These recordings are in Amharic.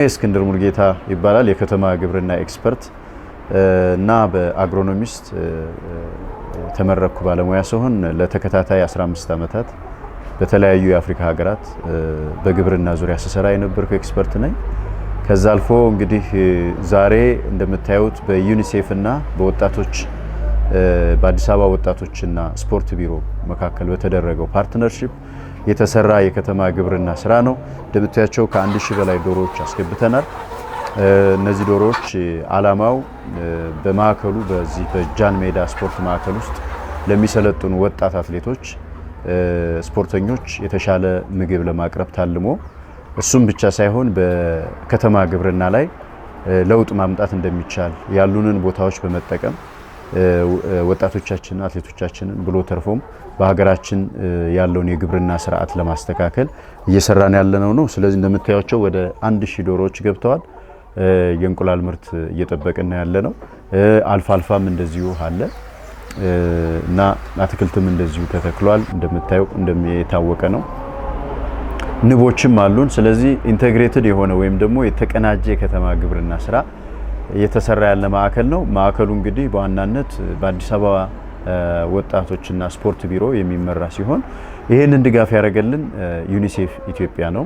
እስክንድር ሙልጌታ ይባላል። የከተማ ግብርና ኤክስፐርት እና በአግሮኖሚስት ተመረኩ ባለሙያ ሲሆን ለተከታታይ 15 ዓመታት በተለያዩ የአፍሪካ ሀገራት በግብርና ዙሪያ ስሰራ የነበርኩ ኤክስፐርት ነኝ። ከዛ አልፎ እንግዲህ ዛሬ እንደምታዩት በዩኒሴፍ እና በወጣቶች በአዲስ አበባ ወጣቶችና ስፖርት ቢሮ መካከል በተደረገው ፓርትነርሺፕ የተሰራ የከተማ ግብርና ስራ ነው። እንደምታያቸው ከ1000 በላይ ዶሮዎች አስገብተናል። እነዚህ ዶሮዎች አላማው በማዕከሉ በዚህ በጃን ሜዳ ስፖርት ማዕከል ውስጥ ለሚሰለጥኑ ወጣት አትሌቶች ስፖርተኞች የተሻለ ምግብ ለማቅረብ ታልሞ እሱም ብቻ ሳይሆን በከተማ ግብርና ላይ ለውጥ ማምጣት እንደሚቻል ያሉንን ቦታዎች በመጠቀም ወጣቶቻችንና አትሌቶቻችንን ብሎ ተርፎም በሀገራችን ያለውን የግብርና ስርዓት ለማስተካከል እየሰራን ያለነው ነው። ስለዚህ እንደምታዩቸው ወደ 1000 ዶሮዎች ገብተዋል። የእንቁላል ምርት እየጠበቅን ያለነው አልፋልፋም እንደዚሁ አለ እና አትክልትም እንደዚሁ ተተክሏል። እንደምታዩ እንደሚታወቀ ነው። ንቦችም አሉን። ስለዚህ ኢንተግሬትድ የሆነ ወይም ደግሞ የተቀናጀ የከተማ ግብርና ስራ እየተሰራ ያለ ማዕከል ነው። ማዕከሉ እንግዲህ በዋናነት በአዲስ አበባ ወጣቶችና ስፖርት ቢሮ የሚመራ ሲሆን ይሄንን ድጋፍ ያደረገልን ዩኒሴፍ ኢትዮጵያ ነው።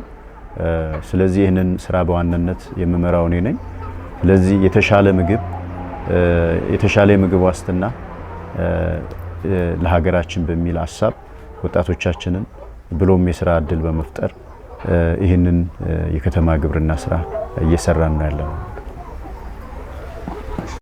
ስለዚህ ይሄንን ስራ በዋናነት የምመራው እኔ ነኝ። ስለዚህ የተሻለ የምግብ ዋስትና ለሀገራችን በሚል ሀሳብ ወጣቶቻችንን ብሎም የስራ እድል በመፍጠር ይህንን የከተማ ግብርና ስራ እየሰራን ነው ያለነው።